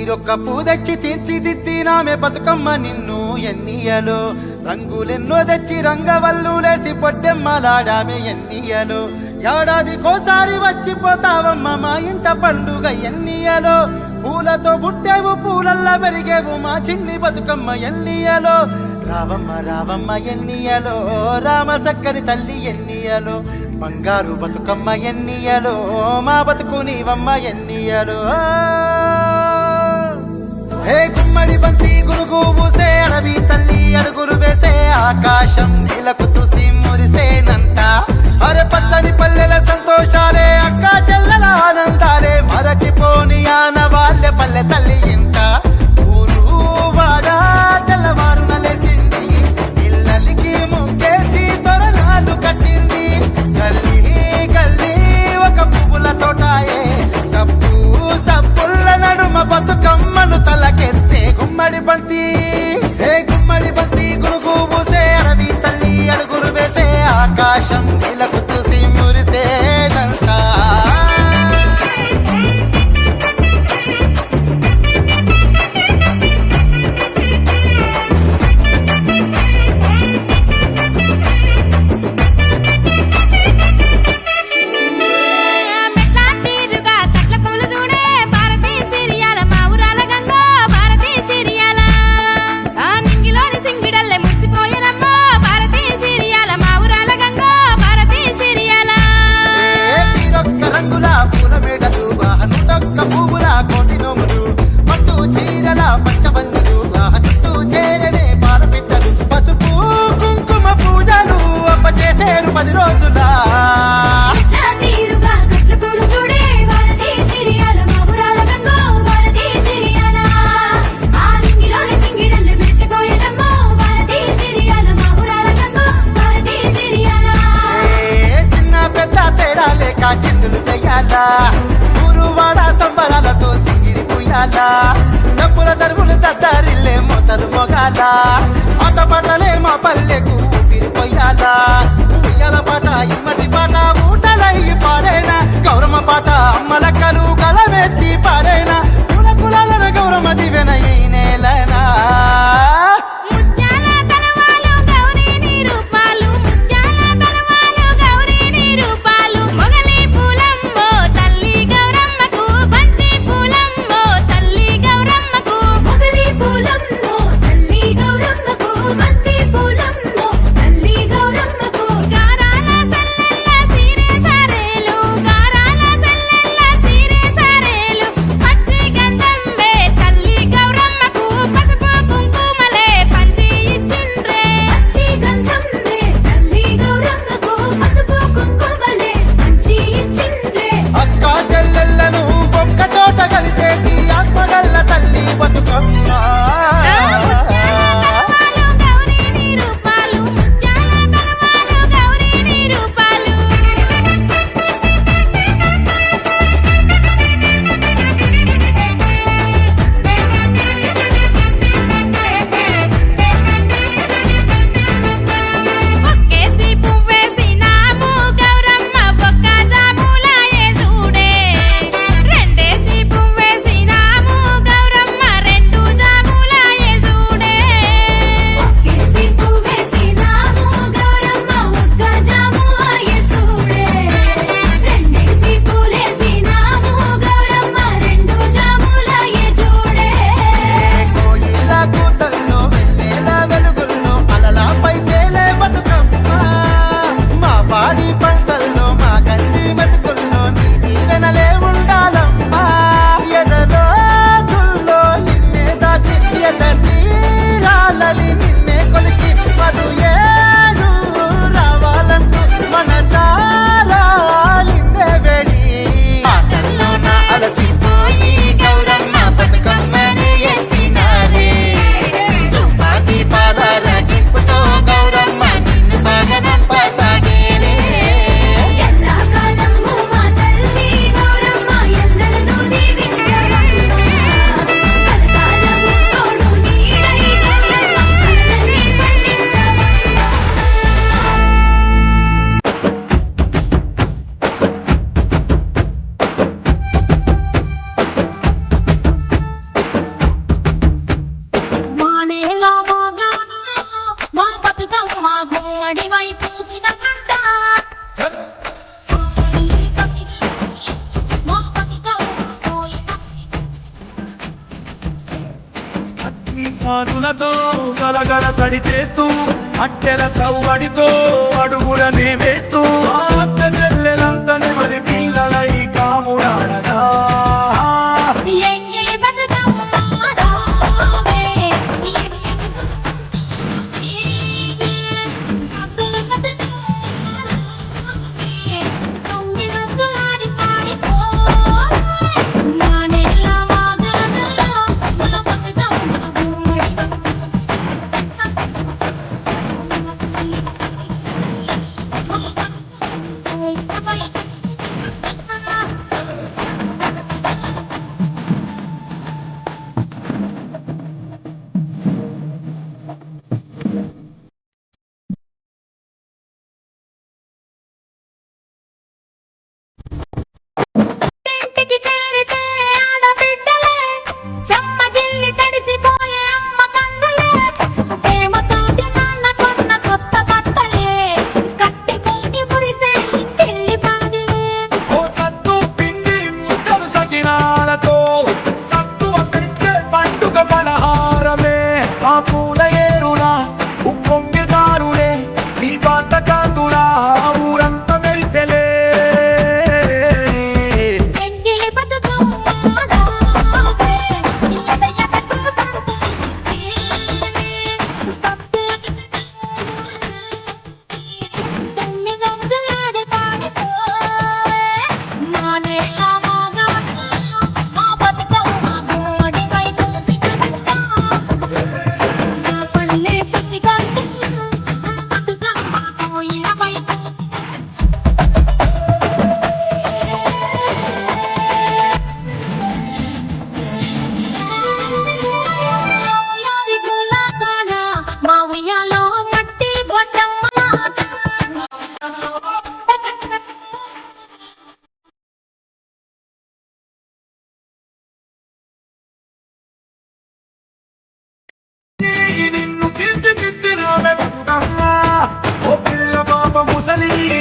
తీరొక్క పూదెచ్చి తీర్చిదిద్దినామె బతుకమ్మ నిన్ను ఎన్నియలో రంగులెన్నో తెచ్చి రంగవల్లులేసి పొడ్డెమ్మలాడామె ఎన్నియలో ఏడాదికోసారి వచ్చిపోతావమ్మ మా ఇంట పండుగ ఎన్నియలో పూలతో పుట్టేవు పూలల్లా పెరిగేవు మా చిన్ని బతుకమ్మ ఎన్నియలో రావమ్మ రావమ్మ ఎన్నియలో రామ సక్కని తల్లి ఎన్నియలో బంగారు బతుకమ్మ ఎన్నియలో మా బతుకు నీవమ్మ ఎన్నియలో హే గుమ్మడి బంతి గురుగు పూసే అడవి తల్లి అడుగులు వేసే ఆకాశం నీలకు చూసి మురిసేనంట అరే పచ్చని పల్లెల సంతోషాలే అక్క చెల్లెల ఆనందాలే మరచిపోని ఆనవాళ్ళే పల్లె తల్లి ఇంట ఊరు వాడా తెల్లవారున లేసింది ఇళ్ళకి ముగ్గేసి తొరలాలు కట్టింది గల్లీ గల్లీ ఒక పువ్వుల తోటాయే డబ్బు సబ్బుల్ల నడుమ బతుకమ్మను తలకెస్తే గుమ్మడి బంతి హే గుమ్మడి బంతి గురుగు పూసే అడవి తల్లి అడుగులు వేసే ఆకాశం నీలకు చూసి మురిసేనంట చిందులు వేయాలా ఊరువాడ సంబరాలతో సింగిరి పుయ్యాలా డబ్బుల తరువులు దద్దరిల్లే మొదలు మొగాల ఆట పాటలే మా పల్లెకు ఊపిరిపోయాలా ఉయ్యాల పాట ఇమ్మటి పాట ఊటలయ్యి పాడైనా గౌరమ్మ పాట అమ్మలక్కలు గలమెత్తి పాడైనా కుల కులాలను గౌరమ్మ దివెన ఈ నేలనా పచ్చి మాతులతో గలగల తడి చేస్తూ అట్టెల సవ్వడితో అడుగులనే వేస్తూ అత్త చెల్లెలంతనే మరి పిల్లల ఈ కాముడాడగా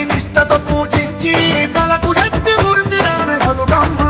నిష్టతో పూజించి తలకు ఎత్తి మురిసినామె బతుకమ్మ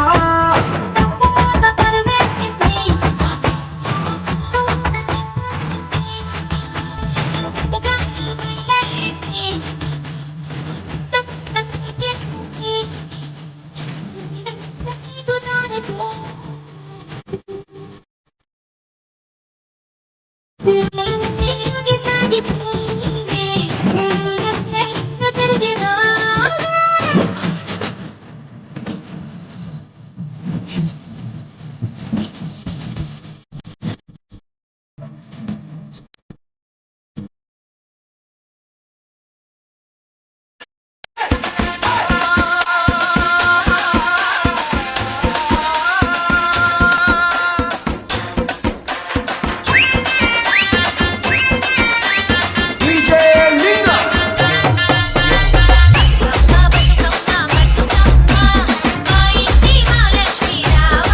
మా ఇంటి మహాలక్ష్మి రావే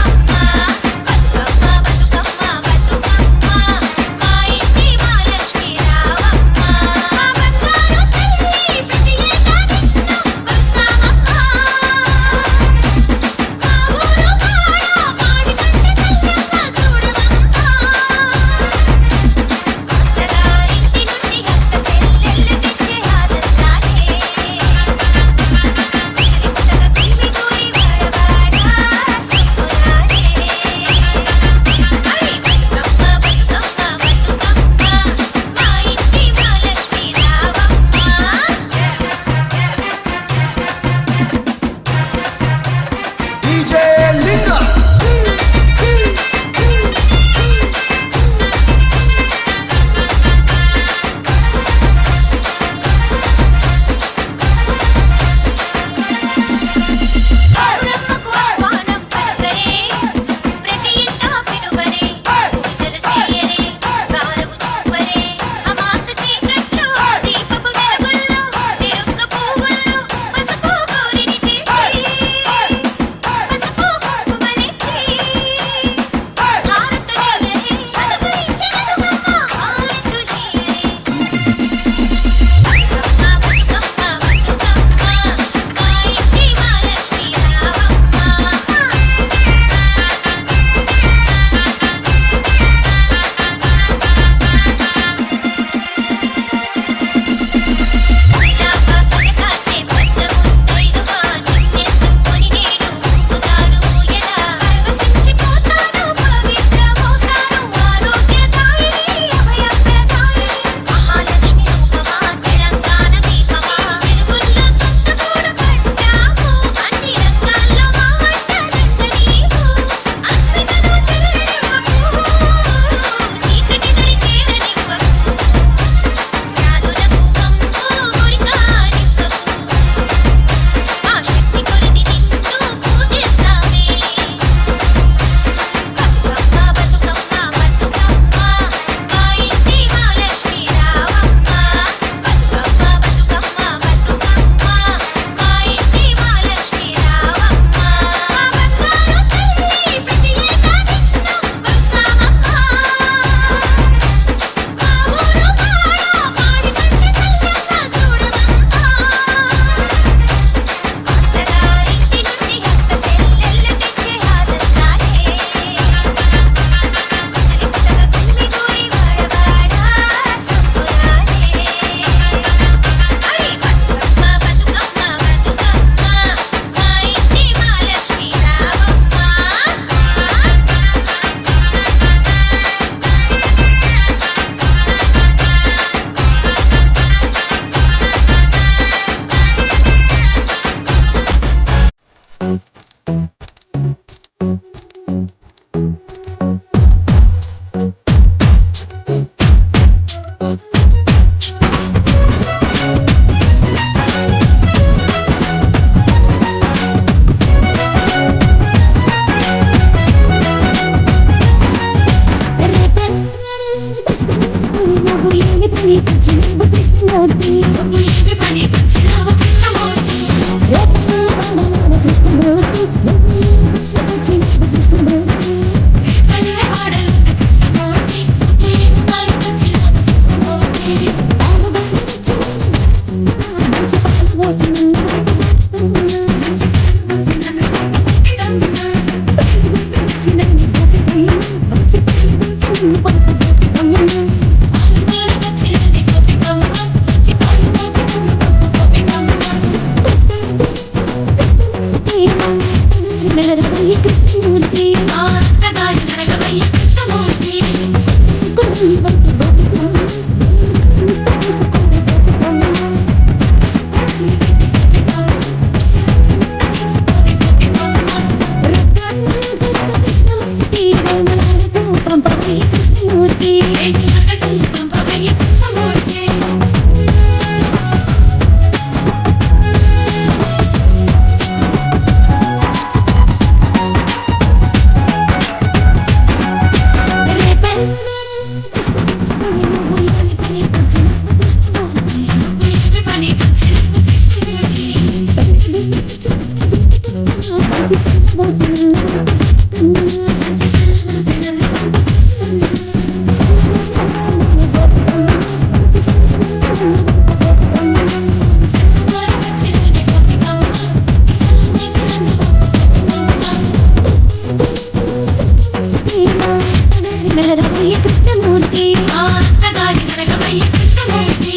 మెలగవయ్య కృష్ణమూర్తి ఆ అత్తగారి మెలగవయ్య కృష్ణమూర్తి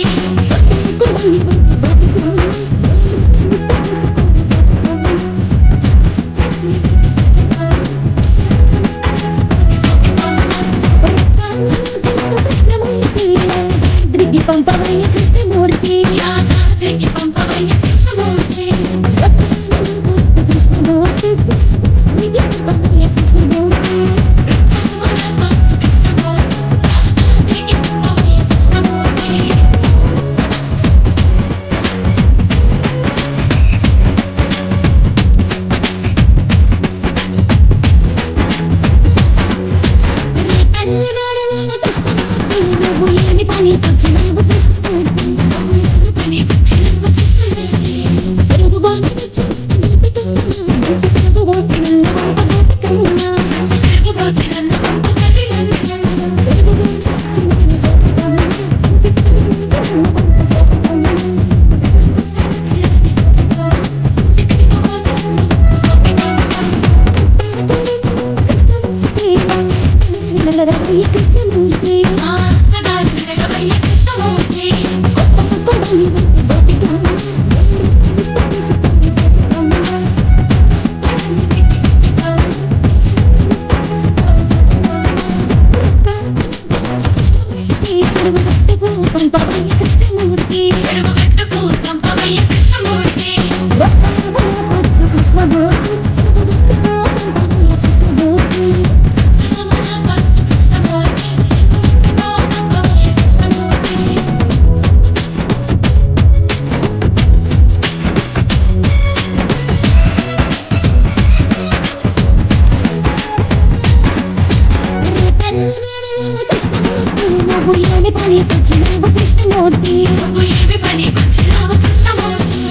పంపవయ్య కృష్ణమూర్తి యాదాద్రికి పంపవయ్య కృష్ణమూర్తి కృష్ణమూర్తి పంపవయ్య కృష్ణమూర్తి నువ్వు ఏమి పని వచ్చినావు కృష్ణమూర్తి పని వచ్చినావు కృష్ణమూర్తి పెరుగు బాగా చిక్కగా పోసిన కన్నా చిక్కగా పోసిన కృష్ణమూర్తి పంపవయ్య కృష్ణమూర్తి చెరువుగట్టుకు పంపవయ్య కృష్ణమూర్తి కృష్ణమూర్తి నువ్వు ఏమి పని వచ్చినావు కృష్ణమూర్తి నువ్వు ఏమి పని వచ్చినావు కృష్ణమూర్తి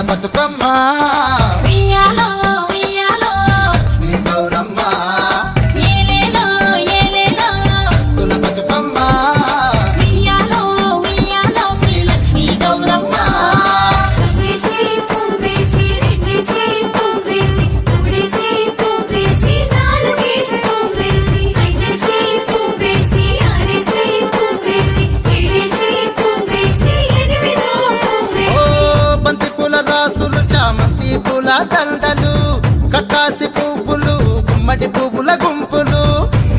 బతుకమ్మ ఉయ్యాలో ఉయ్యాలో శ్రీ గౌరమ్మ ఏలేలో ఏలేలో తుల బతుకమ్మ ఉయ్యాలో ఉయ్యాలో శ్రీ లక్ష్మీ గౌరమ్మ వేసి పువ్వేసి రెడ్వేసి పువ్వేసి పుడేసి పువ్వేసి నాలుగేసి పువ్వేసి ఐదేసి పువ్వేసి ఆరేసి పువ్వేసి ఏడేసి పువ్వేసి ఎనిమిదో పువ్వేసి ఓ బంతి పూల రాసులు చామంతి పూల దండలు కట్టాసి పువ్వులు గుమ్మడి పువ్వుల గుంపులు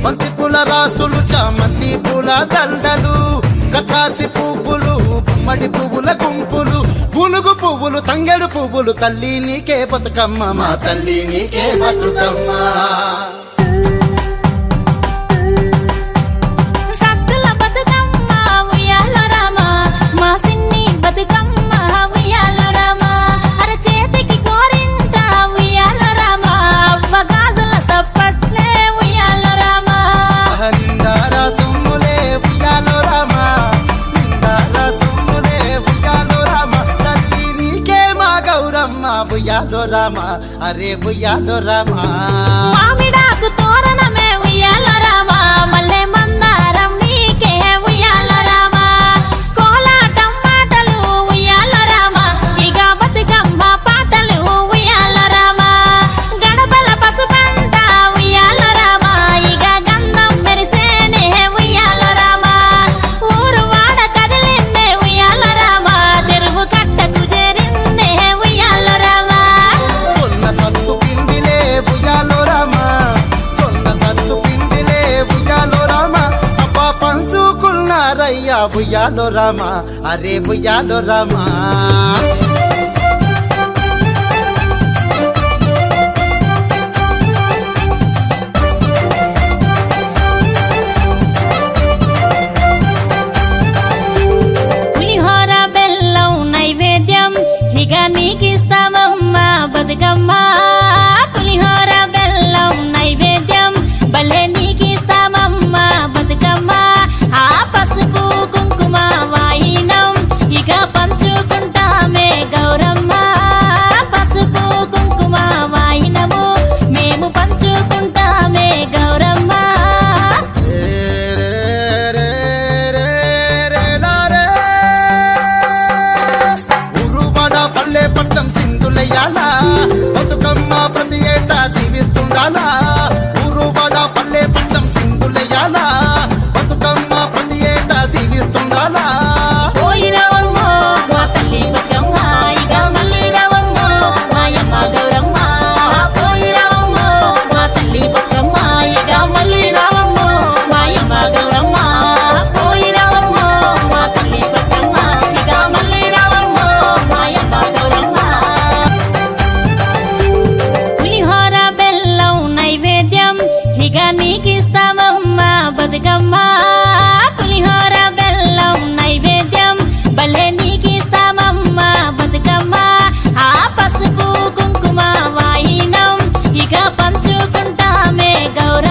బంతి పూల రాసులు చామంతి పూల దండలు కట్టాసి పువ్వులు గుమ్మడి పువ్వుల గుంపులు పునుగు పువ్వులు తంగెడు పువ్వులు తల్లి నీకే బతుకమ్మ మా తల్లి నీకే బతుకమ్మ సత్తుల బతుకమ్మ ఉయ్యాలో రామ మా సిన్ని బతుకమ్మ ఉయ్యాలో రామ అరచేతికి కోరింట ఉయ్యాలో రామ అవ్వ గాజుల సప్పట్లే ఉయ్యాలో రామ నిండారా సొమ్ములే ఉయ్యాలో రామ నిండారా సొమ్ములే ఉయ్యాలో రామ తల్లి నీకే మా గౌరమ్మ ఉయ్యాలో రామ అరే ఉయ్యాలో రామ మామిడాకు తోరణమే ఉయ్యాలో రామ మల్లె మందారం నీకే ఉయ్యాలో రామ కోలాటం మాటలు ఉయ్యాలో రామ ఇక బతుకమ్మ పాటలు ఉయ్యాలో రామ గడపల పసుపంట ఉయ్యాలో రామ ఇక గంధం మెరిసేనే ఉయ్యాలో రామ ఊరు వాడ కదిలిందే ఉయ్యాలో రామ చెరువు ఉయ్యాలో రామా అరే ఉయ్యాలో రామా పులిహోర బెల్లం నైవేద్యం ఇక నీకిస్తామమ్మా బతుకమ్మ పులిహోర బెల్లం నైవేద్యం భలే నీకిస్తామమ్మా బతుకమ్మ ఆ పసుపు కుంకుమ వాయినం ఇక పంచుకుంటామే గౌరమ్మ పసుపు కుంకుమ వాయినము మేము పంచుకుంటామే గౌరమ్మ ఉరువడ పల్లె పట్టం సింధులయ్యాలా బతుకమ్మ ప్రతి ఏటా దీవిస్తుండాలా ఉరువడ పల్లె పట్టం సింధులయ్యాలా బతుకమ్మ ప్రతి ఏటా దీవిస్తుండాలా